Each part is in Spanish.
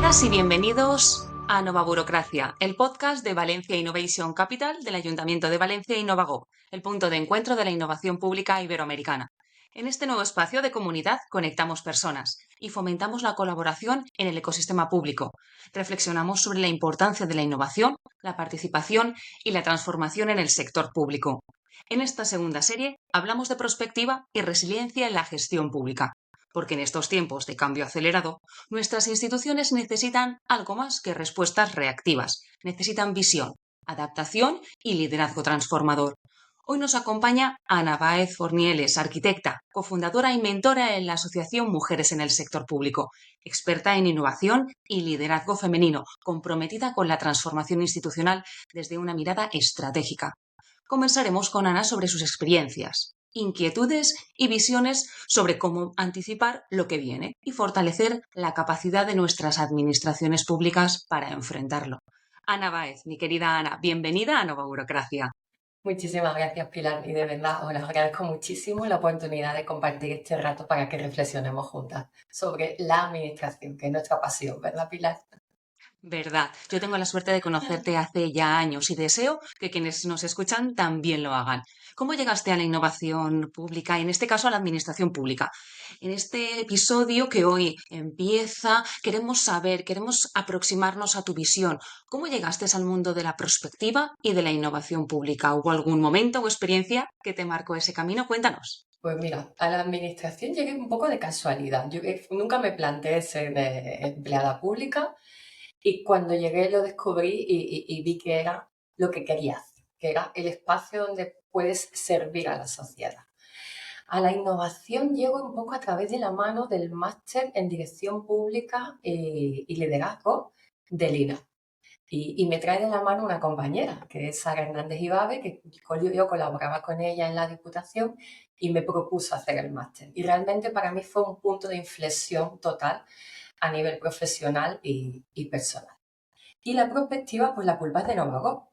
Bienvenidas y bienvenidos a Nova Burocracia, el podcast de Valencia Innovation Capital del Ayuntamiento de Valencia y Novagov, el punto de encuentro de la innovación pública iberoamericana. En este nuevo espacio de comunidad conectamos personas y fomentamos la colaboración en el ecosistema público. Reflexionamos sobre la importancia de la innovación, la participación y la transformación en el sector público. En esta segunda serie hablamos de prospectiva y resiliencia en la gestión pública, porque en estos tiempos de cambio acelerado, nuestras instituciones necesitan algo más que respuestas reactivas, necesitan visión, adaptación y liderazgo transformador. Hoy nos acompaña Ana Báez Fornieles, arquitecta, cofundadora y mentora en la Asociación Mujeres en el Sector Público, experta en innovación y liderazgo femenino, comprometida con la transformación institucional desde una mirada estratégica. Conversaremos con Ana sobre sus experiencias, inquietudes y visiones sobre cómo anticipar lo que viene y fortalecer la capacidad de nuestras administraciones públicas para enfrentarlo. Ana Báez, mi querida Ana, bienvenida a Nova Burocracia. Muchísimas gracias, Pilar, y de verdad os agradezco muchísimo la oportunidad de compartir este rato para que reflexionemos juntas sobre la administración, que es nuestra pasión, ¿verdad, Pilar? Verdad, yo tengo la suerte de conocerte hace ya años y deseo que quienes nos escuchan también lo hagan. ¿Cómo llegaste a la innovación pública, en este caso a la administración pública? En este episodio que hoy empieza, queremos aproximarnos a tu visión. ¿Cómo llegaste al mundo de la prospectiva y de la innovación pública? ¿Hubo algún momento o experiencia que te marcó ese camino? Cuéntanos. Pues mira, a la administración llegué un poco de casualidad. Yo nunca me planteé ser empleada pública y cuando llegué lo descubrí y vi que era lo que quería hacer, que era el espacio donde puedes servir a la sociedad. A la innovación llego un poco a través de la mano del máster en dirección pública y liderazgo del INA. Y me trae de la mano una compañera, que es Sara Hernández Ibabe, que yo colaboraba con ella en la Diputación y me propuso hacer el máster. Y realmente para mí fue un punto de inflexión total a nivel profesional y personal. Y la perspectiva, pues la culpa es de Novagov,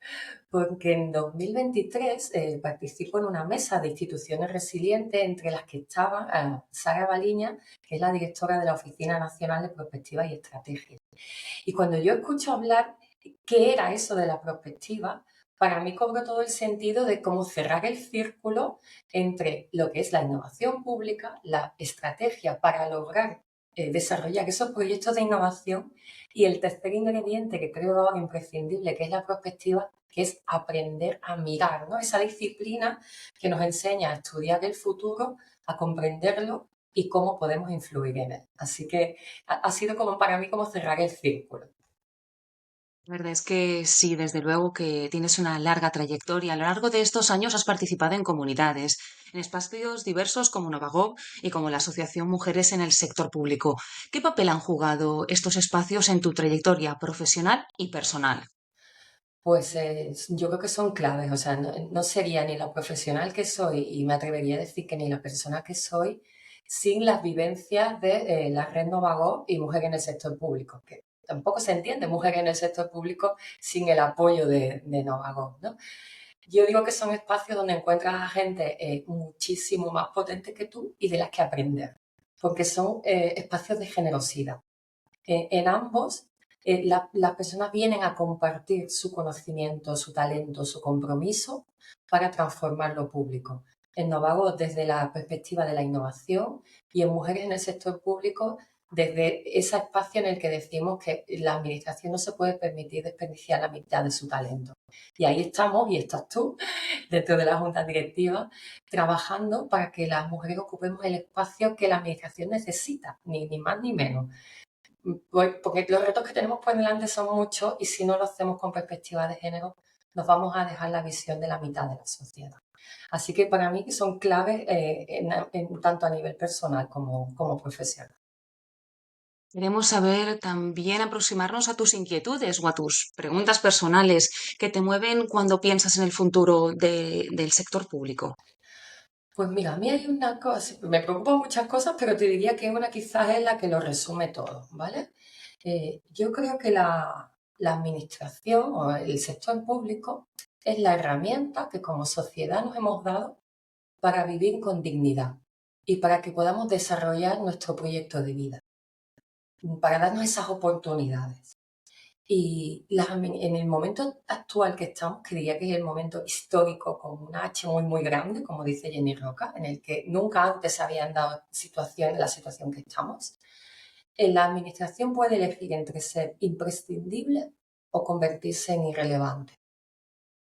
porque en 2023 participo en una mesa de instituciones resilientes entre las que estaba Sara Baliña, que es la directora de la Oficina Nacional de Prospectiva y Estrategia. Y cuando yo escucho hablar qué era eso de la prospectiva, para mí cobró todo el sentido de cómo cerrar el círculo entre lo que es la innovación pública, la estrategia para lograr desarrollar esos proyectos de innovación y el tercer ingrediente que creo ahora imprescindible, que es la prospectiva, que es aprender a mirar, ¿no? Esa disciplina que nos enseña a estudiar el futuro, a comprenderlo y cómo podemos influir en él. Así que ha sido como para mí como cerrar el círculo. La verdad es que sí, desde luego que tienes una larga trayectoria. A lo largo de estos años has participado en comunidades, en espacios diversos como Novagov y como la Asociación Mujeres en el Sector Público. ¿Qué papel han jugado estos espacios en tu trayectoria profesional y personal? Pues yo creo que son claves, o sea, no sería ni la profesional que soy y me atrevería a decir que ni la persona que soy sin las vivencias de la red Novagov y Mujer en el Sector Público, que tampoco se entiende Mujer en el Sector Público sin el apoyo de Novagov, ¿no? Yo digo que son espacios donde encuentras a gente muchísimo más potente que tú y de las que aprender, porque son espacios de generosidad. En ambos, las personas vienen a compartir su conocimiento, su talento, su compromiso para transformar lo público. En Novago, desde la perspectiva de la innovación, y en Mujeres en el Sector Público, desde ese espacio en el que decimos que la administración no se puede permitir desperdiciar la mitad de su talento. Y ahí estamos, y estás tú, dentro de la Junta Directiva, trabajando para que las mujeres ocupemos el espacio que la administración necesita, ni más ni menos. Porque los retos que tenemos por delante son muchos y si no lo hacemos con perspectiva de género, nos vamos a dejar la visión de la mitad de la sociedad. Así que para mí son claves tanto a nivel personal como profesional. Queremos saber también aproximarnos a tus inquietudes o a tus preguntas personales que te mueven cuando piensas en el futuro del sector público. Pues mira, a mí hay una cosa, me preocupan muchas cosas, pero te diría que una quizás es la que lo resume todo, ¿vale? Yo creo que la administración o el sector público es la herramienta que como sociedad nos hemos dado para vivir con dignidad y para que podamos desarrollar nuestro proyecto de vida. para darnos esas oportunidades. Y en el momento actual que estamos, que diría que es el momento histórico con una H muy, muy grande, como dice Jenny Roca, en el que nunca antes se habían dado la situación que estamos, la administración puede elegir entre ser imprescindible o convertirse en irrelevante.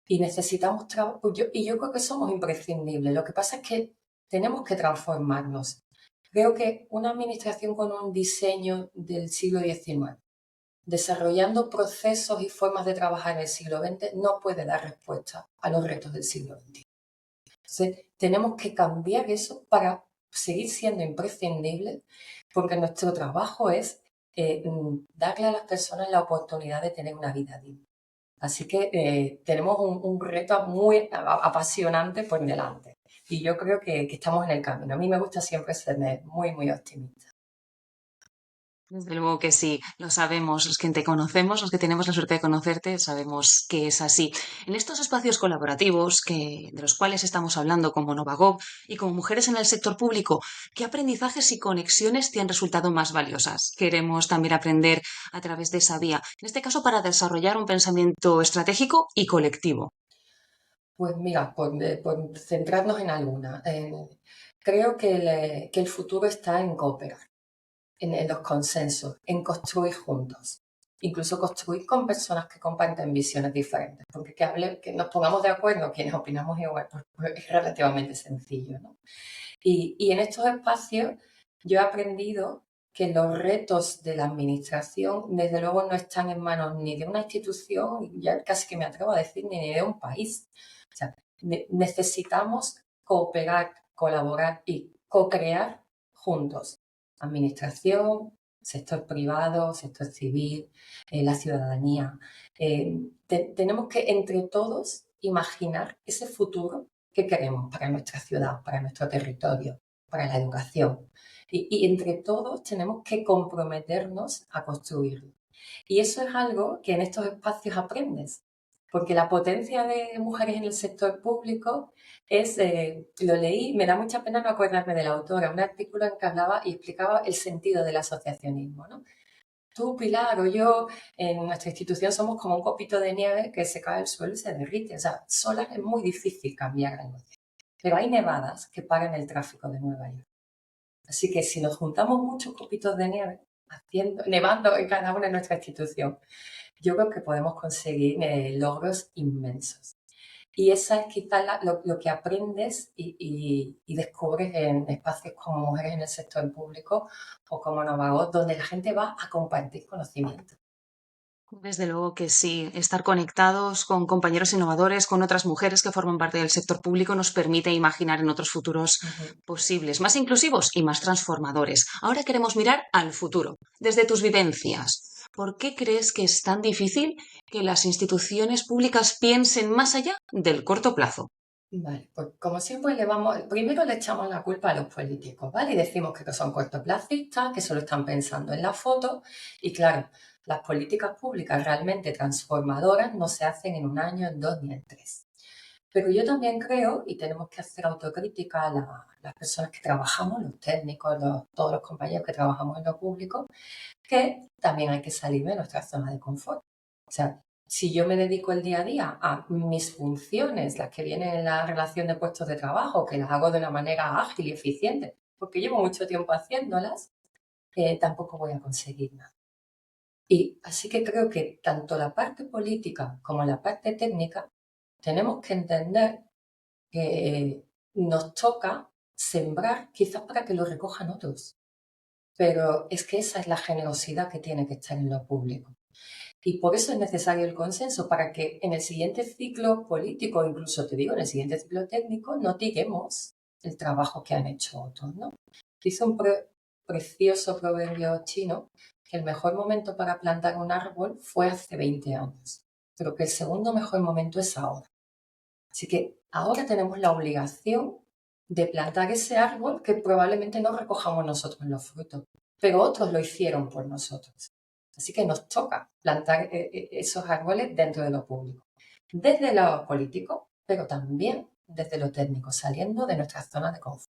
Y necesitamos yo creo que somos imprescindibles. Lo que pasa es que tenemos que transformarnos. Creo que una administración con un diseño del siglo XIX, desarrollando procesos y formas de trabajar en el siglo XX, no puede dar respuesta a los retos del siglo XXI. Entonces, tenemos que cambiar eso para seguir siendo imprescindibles, porque nuestro trabajo es darle a las personas la oportunidad de tener una vida digna. Así que tenemos un reto muy apasionante por delante. Y yo creo que estamos en el camino. A mí me gusta siempre ser muy, muy optimista. Desde luego que sí, lo sabemos, los que te conocemos, los que tenemos la suerte de conocerte, sabemos que es así. En estos espacios colaborativos de los cuales estamos hablando como Novagov y como mujeres en el sector público, ¿qué aprendizajes y conexiones te han resultado más valiosas? Queremos también aprender a través de esa vía, en este caso para desarrollar un pensamiento estratégico y colectivo. Pues mira, por centrarnos en alguna, creo que el futuro está en cooperar, en los consensos, en construir juntos, incluso construir con personas que comparten visiones diferentes, porque que nos pongamos de acuerdo quienes opinamos igual, pues es relativamente sencillo, ¿no? Y en estos espacios yo he aprendido que los retos de la administración, desde luego, no están en manos ni de una institución, ya casi que me atrevo a decir, ni de un país. O sea, necesitamos cooperar, colaborar y co-crear juntos. Administración, sector privado, sector civil, la ciudadanía. Tenemos que entre todos imaginar ese futuro que queremos para nuestra ciudad, para nuestro territorio, para la educación. Y entre todos tenemos que comprometernos a construirlo. Y eso es algo que en estos espacios aprendes, porque la potencia de mujeres en el sector público es, lo leí, me da mucha pena no acordarme de la autora, un artículo en que hablaba y explicaba el sentido del asociacionismo, ¿no? Tú, Pilar, o yo, en nuestra institución somos como un copito de nieve que se cae al suelo y se derrite. O sea, solas es muy difícil cambiar algo. Pero hay nevadas que paran el tráfico de Nueva York. Así que si nos juntamos muchos copitos de nieve, nevando en cada una de nuestra institución, yo creo que podemos conseguir logros inmensos. Y esa es quizás lo que aprendes y descubres en espacios como Mujeres en el Sector Público o como Novagos, donde la gente va a compartir conocimiento. Desde luego que sí, estar conectados con compañeros innovadores, con otras mujeres que forman parte del sector público, nos permite imaginar en otros futuros Ujú. posibles, más inclusivos y más transformadores. Ahora queremos mirar al futuro, desde tus vivencias. ¿Por qué crees que es tan difícil que las instituciones públicas piensen más allá del corto plazo? Vale, pues como siempre primero le echamos la culpa a los políticos, ¿vale? Y decimos que son cortoplacistas, que solo están pensando en la foto. Y claro, las políticas públicas realmente transformadoras no se hacen en un año, en dos ni en tres. Pero yo también creo, y tenemos que hacer autocrítica a las personas que trabajamos, los técnicos, todos los compañeros que trabajamos en lo público, que también hay que salir de nuestra zona de confort. O sea, si yo me dedico el día a día a mis funciones, las que vienen en la relación de puestos de trabajo, que las hago de una manera ágil y eficiente, porque llevo mucho tiempo haciéndolas, tampoco voy a conseguir nada. Y así que creo que tanto la parte política como la parte técnica tenemos que entender que nos toca sembrar quizás para que lo recojan otros. Pero es que esa es la generosidad que tiene que estar en lo público. Y por eso es necesario el consenso, para que en el siguiente ciclo político, incluso te digo, en el siguiente ciclo técnico, no tiremos el trabajo que han hecho otros, ¿no? Dice un precioso proverbio chino que el mejor momento para plantar un árbol fue hace 20 años, pero que el segundo mejor momento es ahora. Así que ahora tenemos la obligación de plantar ese árbol que probablemente no recojamos nosotros los frutos, pero otros lo hicieron por nosotros. Así que nos toca plantar esos árboles dentro de lo público, desde lo político, pero también desde lo técnico, saliendo de nuestra zona de confort.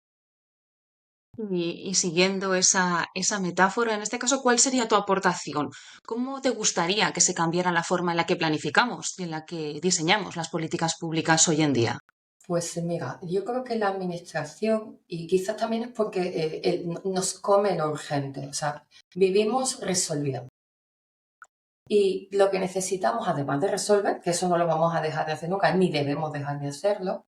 Y siguiendo esa metáfora, en este caso, ¿cuál sería tu aportación? ¿Cómo te gustaría que se cambiara la forma en la que planificamos y en la que diseñamos las políticas públicas hoy en día? Pues mira, yo creo que la administración, y quizás también es porque nos come lo urgente, o sea, vivimos resolviendo. Y lo que necesitamos, además de resolver, que eso no lo vamos a dejar de hacer nunca, ni debemos dejar de hacerlo,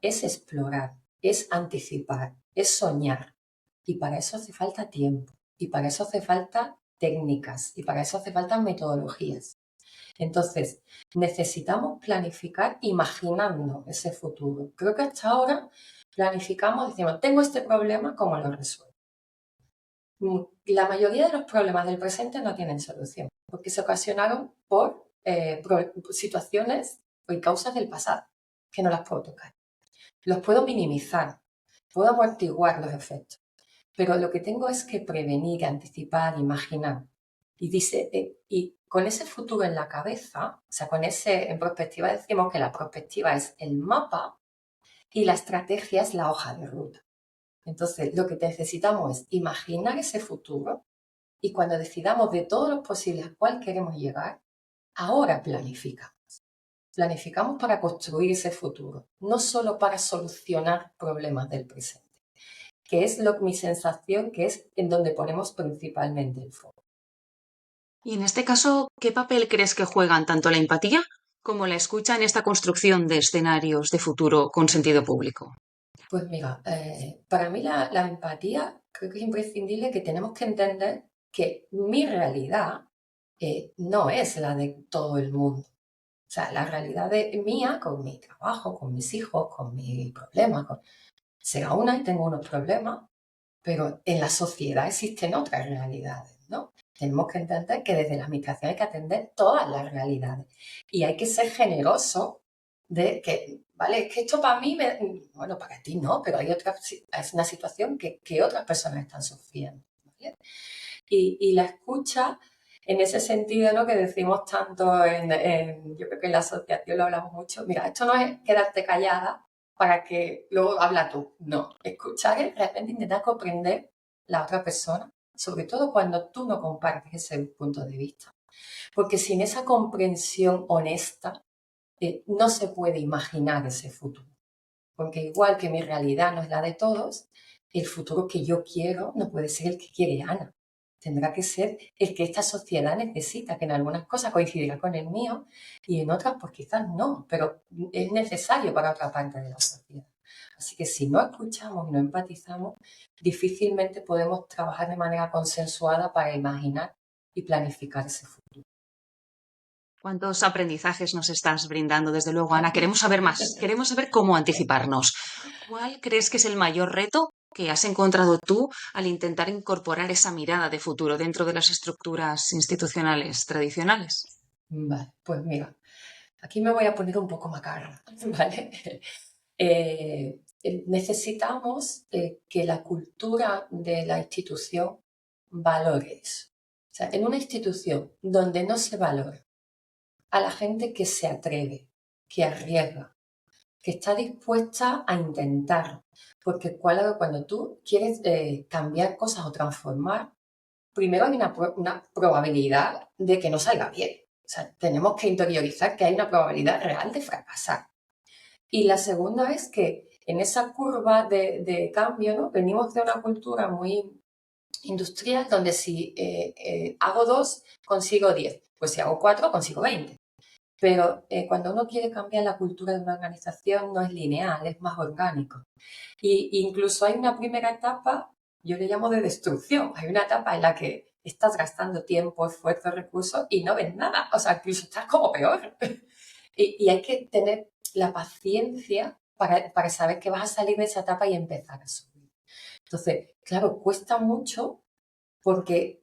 es explorar, es anticipar, es soñar. Y para eso hace falta tiempo, y para eso hace falta técnicas, y para eso hace falta metodologías. Entonces, necesitamos planificar imaginando ese futuro. Creo que hasta ahora planificamos, decimos, tengo este problema, ¿cómo lo resuelvo? La mayoría de los problemas del presente no tienen solución, porque se ocasionaron por situaciones y causas del pasado, que no las puedo tocar. Los puedo minimizar, puedo amortiguar los efectos, pero lo que tengo es que prevenir, anticipar, imaginar. Y con ese futuro en la cabeza, o sea, en perspectiva decimos que la perspectiva es el mapa y la estrategia es la hoja de ruta. Entonces, lo que necesitamos es imaginar ese futuro y cuando decidamos de todos los posibles a cuál queremos llegar, ahora planificamos. Planificamos para construir ese futuro, no solo para solucionar problemas del presente, que es mi sensación que es en donde ponemos principalmente el foco. Y en este caso, ¿qué papel crees que juegan tanto la empatía como la escucha en esta construcción de escenarios de futuro con sentido público? Pues mira, para mí la empatía creo que es imprescindible, que tenemos que entender que mi realidad no es la de todo el mundo. O sea, la realidad mía, con mi trabajo, con mis hijos, con mis problemas, será una y tengo unos problemas, pero en la sociedad existen otras realidades, ¿no? Tenemos que entender que desde la administración hay que atender todas las realidades y hay que ser generoso de que, vale, es que esto para mí, bueno, para ti no, pero es una situación que otras personas están sufriendo, ¿vale? Y la escucha en ese sentido, ¿no? Que decimos tanto yo creo que en la asociación lo hablamos mucho. Mira, esto no es quedarte callada para que luego habla tú. No, escuchar es realmente intentar comprender la otra persona, sobre todo cuando tú no compartes ese punto de vista. Porque sin esa comprensión honesta, no se puede imaginar ese futuro. Porque igual que mi realidad no es la de todos, el futuro que yo quiero no puede ser el que quiere Ana. Tendrá que ser el que esta sociedad necesita, que en algunas cosas coincidirá con el mío y en otras pues quizás no, pero es necesario para otra parte de la sociedad. Así que si no escuchamos y no empatizamos, difícilmente podemos trabajar de manera consensuada para imaginar y planificar ese futuro. ¿Cuántos aprendizajes nos estás brindando? Desde luego, Ana, queremos saber más, queremos saber cómo anticiparnos. ¿Cuál crees que es el mayor reto que has encontrado tú al intentar incorporar esa mirada de futuro dentro de las estructuras institucionales tradicionales? Vale, pues mira, aquí me voy a poner un poco macarra, ¿vale? Necesitamos que la cultura de la institución valore eso. O sea, en una institución donde no se valora a la gente que se atreve, que arriesga, que está dispuesta a intentar, porque cuando tú quieres cambiar cosas o transformar, primero hay una probabilidad de que no salga bien. O sea, tenemos que interiorizar que hay una probabilidad real de fracasar. Y la segunda es que en esa curva de cambio, ¿no? Venimos de una cultura muy industrial donde si hago 2, consigo 10. Pues si hago 4, consigo 20. Pero cuando uno quiere cambiar la cultura de una organización no es lineal, es más orgánico. Y incluso hay una primera etapa, yo le llamo de destrucción. Hay una etapa en la que estás gastando tiempo, esfuerzo, recursos y no ves nada. O sea, incluso estás como peor. Y hay que tener la paciencia para saber que vas a salir de esa etapa y empezar a subir. Entonces, claro, cuesta mucho porque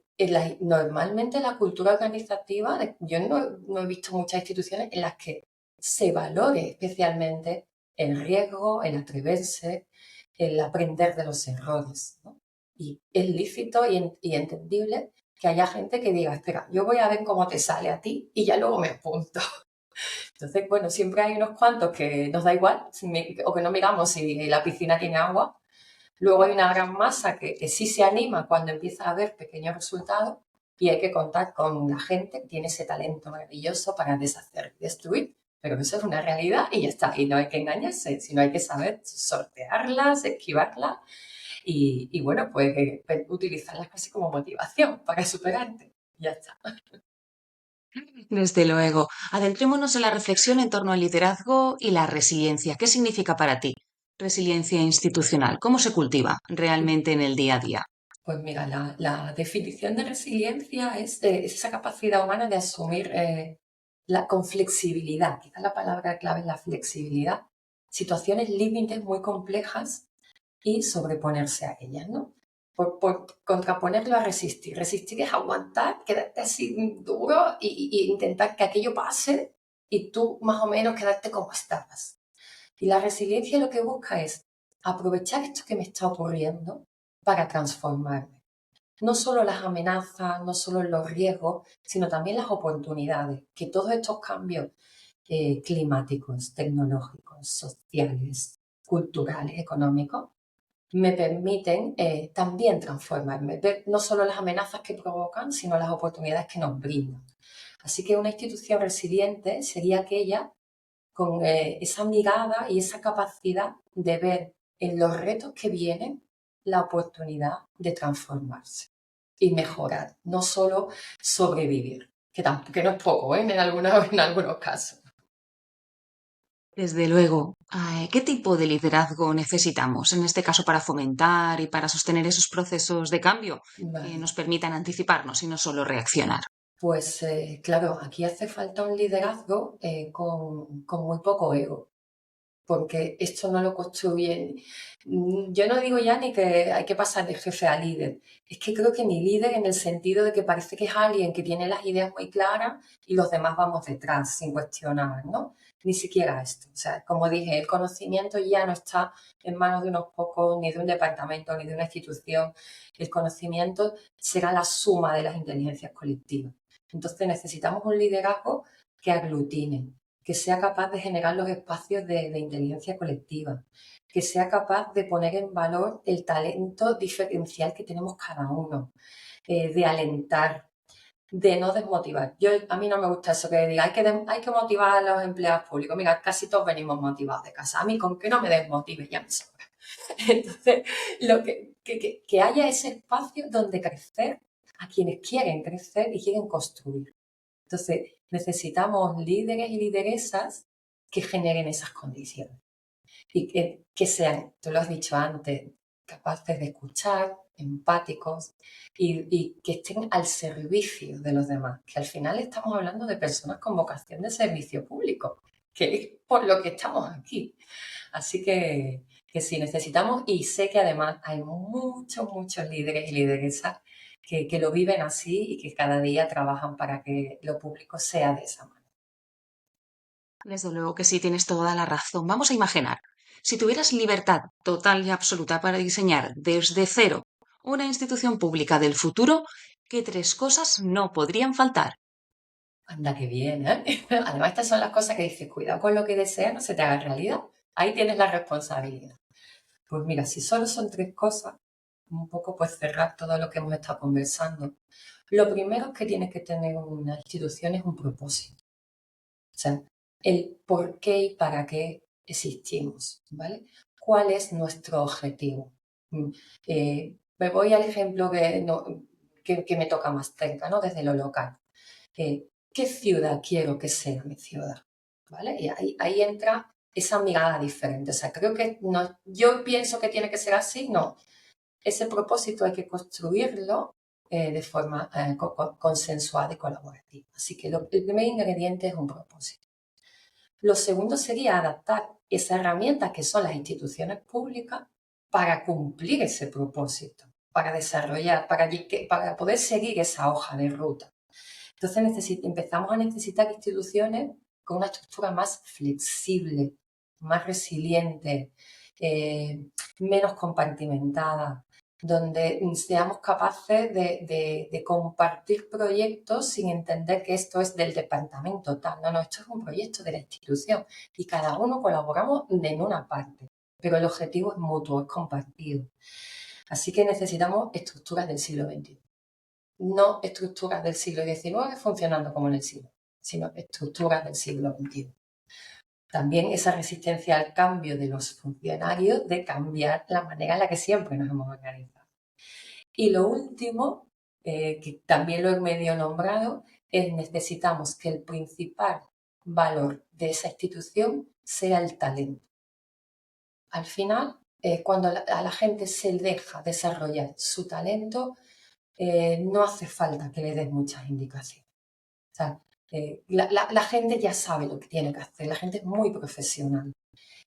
normalmente la cultura organizativa, yo no he visto muchas instituciones en las que se valore especialmente el riesgo, el atreverse, el aprender de los errores, ¿no? Y es lícito y entendible que haya gente que diga, espera, yo voy a ver cómo te sale a ti y ya luego me apunto. Entonces, bueno, siempre hay unos cuantos que nos da igual o que no miramos si la piscina tiene agua, Luego hay una gran masa que sí se anima cuando empieza a ver pequeños resultados y hay que contar con la gente que tiene ese talento maravilloso para deshacer y destruir. Pero eso es una realidad y ya está. Y no hay que engañarse, sino hay que saber sortearlas, esquivarlas y bueno, pues utilizarlas casi como motivación para superarte. Ya está. Desde luego. Adentrémonos en la reflexión en torno al liderazgo y la resiliencia. ¿Qué significa para ti? Resiliencia institucional. ¿Cómo se cultiva realmente en el día a día? Pues mira, la definición de resiliencia es esa capacidad humana de asumir con flexibilidad, quizás la palabra clave es la flexibilidad, situaciones límites muy complejas y sobreponerse a ellas, ¿no? Por contraponerlo a resistir. Resistir es aguantar, quedarte así duro y intentar que aquello pase y tú más o menos quedarte como estabas. Y la resiliencia lo que busca es aprovechar esto que me está ocurriendo para transformarme. No solo las amenazas, no solo los riesgos, sino también las oportunidades, que todos estos cambios climáticos, tecnológicos, sociales, culturales, económicos, me permiten también transformarme, ver no solo las amenazas que provocan, sino las oportunidades que nos brindan. Así que una institución resiliente sería aquella con esa mirada y esa capacidad de ver en los retos que vienen la oportunidad de transformarse y mejorar, no solo sobrevivir, que no es poco, ¿eh? En algunos casos. Desde luego. ¿Qué tipo de liderazgo necesitamos en este caso para fomentar y para sostener esos procesos de cambio que Vale. nos permitan anticiparnos y no solo reaccionar? Pues claro, aquí hace falta un liderazgo con muy poco ego, porque esto no lo construyen. Yo no digo ya ni que hay que pasar de jefe a líder, es que creo que ni líder en el sentido de que parece que es alguien que tiene las ideas muy claras y los demás vamos detrás sin cuestionar, ¿no? Ni siquiera esto. O sea, como dije, el conocimiento ya no está en manos de unos pocos, ni de un departamento, ni de una institución. El conocimiento será la suma de las inteligencias colectivas. Entonces necesitamos un liderazgo que aglutine, que sea capaz de generar los espacios de inteligencia colectiva, que sea capaz de poner en valor el talento diferencial que tenemos cada uno, de alentar, de no desmotivar. A mí no me gusta eso que diga, hay que motivar a los empleados públicos. Mira, casi todos venimos motivados de casa. A mí con que no me desmotive ya me sobra. Entonces, que haya ese espacio donde crecer a quienes quieren crecer y quieren construir. Entonces, necesitamos líderes y lideresas que generen esas condiciones y que sean, tú lo has dicho antes, capaces de escuchar, empáticos y que estén al servicio de los demás, que al final estamos hablando de personas con vocación de servicio público, que es por lo que estamos aquí. Así que sí, necesitamos, y sé que además hay muchos líderes y lideresas que lo viven así y que cada día trabajan para que lo público sea de esa manera. Desde luego que sí, tienes toda la razón. Vamos a imaginar, si tuvieras libertad total y absoluta para diseñar desde cero una institución pública del futuro, ¿qué tres cosas no podrían faltar? Anda, qué bien, ¿eh? Además, estas son las cosas que dices, cuidado con lo que deseas, no se te haga realidad. Ahí tienes la responsabilidad. Pues mira, si solo son tres cosas, un poco pues cerrar todo lo que hemos estado conversando. Lo primero es que tiene que tener una institución es un propósito. O sea, el por qué y para qué existimos, ¿vale? ¿Cuál es nuestro objetivo? Mm, Me voy al ejemplo que me toca más cerca, ¿no? Desde lo local. ¿Qué ciudad quiero que sea mi ciudad? ¿Vale? Y ahí entra esa mirada diferente. O sea, creo que no, yo pienso que tiene que ser así, no. Ese propósito hay que construirlo de forma consensuada y colaborativa. Así que el primer ingrediente es un propósito. Lo segundo sería adaptar esa herramienta que son las instituciones públicas para cumplir ese propósito, para desarrollar, para poder seguir esa hoja de ruta. Entonces empezamos a necesitar instituciones con una estructura más flexible, más resiliente, menos compartimentada, donde seamos capaces de compartir proyectos sin entender que esto es del departamento tal. No, esto es un proyecto de la institución y cada uno colaboramos en una parte. pero el objetivo es mutuo, es compartido. Así que necesitamos estructuras del siglo XXI. No estructuras del siglo XIX funcionando como en el siglo, sino estructuras del siglo XXI. También esa resistencia al cambio de los funcionarios, de cambiar la manera en la que siempre nos hemos organizado. Y lo último, que también lo he medio nombrado, es necesitamos que el principal valor de esa institución sea el talento. Al final, cuando a la gente se deja desarrollar su talento, no hace falta que le des muchas indicaciones. O sea, la gente ya sabe lo que tiene que hacer, la gente es muy profesional.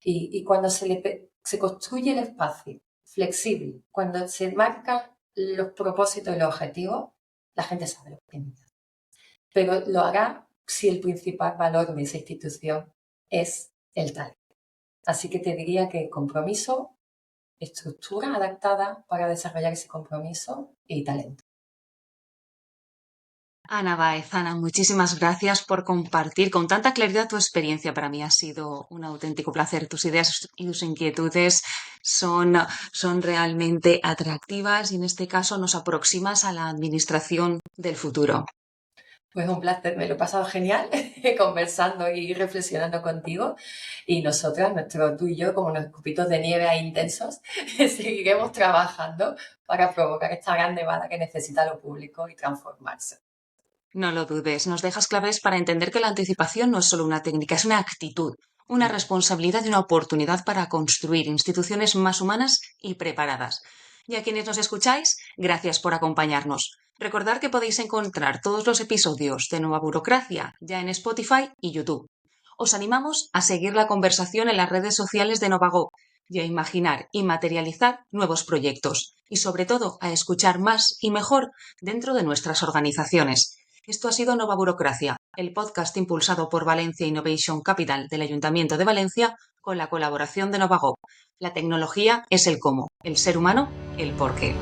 Y cuando se construye el espacio flexible, cuando se marcan los propósitos y los objetivos, la gente sabe lo que tiene que hacer. Pero lo hará si el principal valor de esa institución es el talento. Así que te diría que compromiso, estructura adaptada para desarrollar ese compromiso y talento. Ana Báez, Ana, muchísimas gracias por compartir con tanta claridad tu experiencia. Para mí ha sido un auténtico placer. Tus ideas y tus inquietudes son realmente atractivas y en este caso nos aproximas a la administración del futuro. Pues un placer, me lo he pasado genial conversando y reflexionando contigo. Y nosotras, tú y yo, como unos cupitos de nieve ahí intensos, seguiremos trabajando para provocar esta gran nevada que necesita lo público y transformarse. No lo dudes, nos dejas claves para entender que la anticipación no es solo una técnica, es una actitud, una responsabilidad y una oportunidad para construir instituciones más humanas y preparadas. Y a quienes nos escucháis, gracias por acompañarnos. Recordad que podéis encontrar todos los episodios de Nueva Burocracia ya en Spotify y YouTube. Os animamos a seguir la conversación en las redes sociales de Novago y a imaginar y materializar nuevos proyectos y sobre todo a escuchar más y mejor dentro de nuestras organizaciones. Esto ha sido Nova Burocracia, el podcast impulsado por Valencia Innovation Capital del Ayuntamiento de Valencia con la colaboración de Novago. La tecnología es el cómo, el ser humano el por qué.